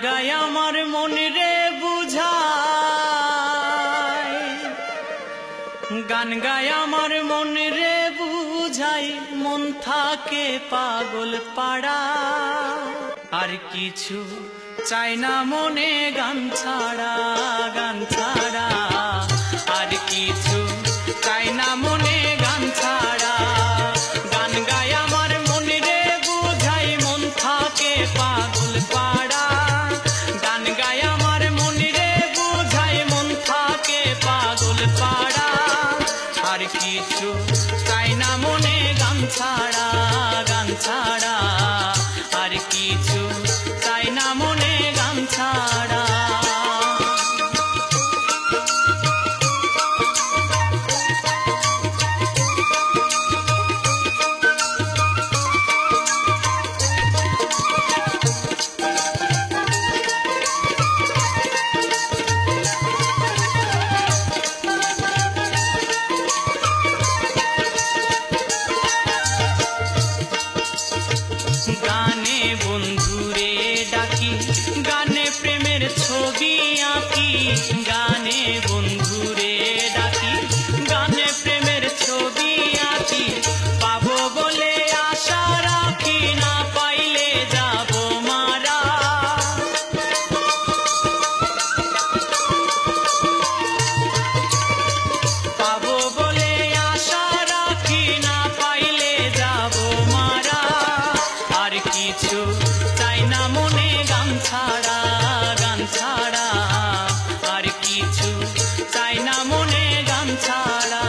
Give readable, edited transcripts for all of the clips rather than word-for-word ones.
গায় আমার মন রে বুঝায়, গান গায় আমার মন রে বুঝাই, মন থাকে পাগল পাড়া। আর কিছু চাই না মনে গান ছাড়া, গান ছাড়া আর কিছু চাই না মনে গান ছাড়া। গান গায় আমার মন রে বুঝাই, মন থাকে পাগল পাড়া। গান গায় আমার মন রে বুঝাই, মন থাকে পাগল পাড়া। আর কিছু চাই না মনে গান ছাড়া, গান ছাড়া আর কিছু চাই না মনে গান ছাড়া। গানে বন্ধুরে ডাকি, গানে প্রেমের ছবি আঁকি। গানে বন্ধুরে ডাকি, গানে প্রেমের ছবি আঁকি। পাবো বলে আশা রাখি, না পাইলে যাব মারা। পাবো বলে আশা রাখি, না পাইলে যাব মারা। আর কিছু চাই না মনে গান ছাড়া, গান ছাড়া আর কিছু চাই না মনে গান ছাড়া।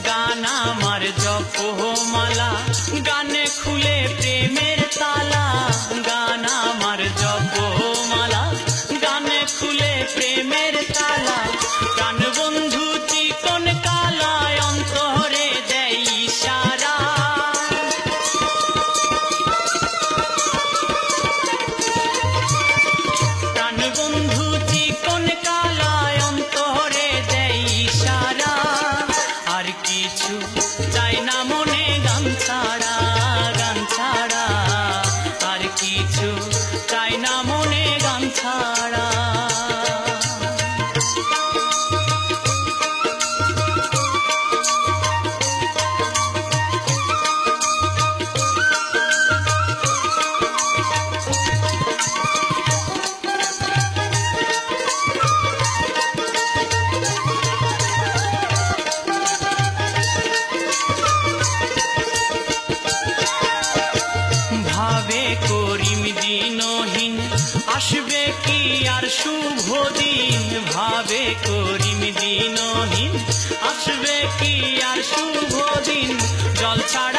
গান আমার জপমালা, গানে খুলে প্রেমের তালা। গান আমার জপমালা, গানে খুলে প্রেমের তালা। প্রাণ বন্ধু চিকন কালায়, অন্তরে দেয় ইশারা। প্রাণ বন্ধু চিকন কালায়, অন্তরে দেয় ইশারা। আর কিছু চাই না মনে গান ছাড়া, গান ছাড়া আর কিছু চাই না মনে গান ছাড়া। ভাবে করিম দিনহীন, আসবে কি আর শুভ দিন। ভাবে করিম দিনহীন, আসবে কি আর শুভ দিন। জল ছাড়া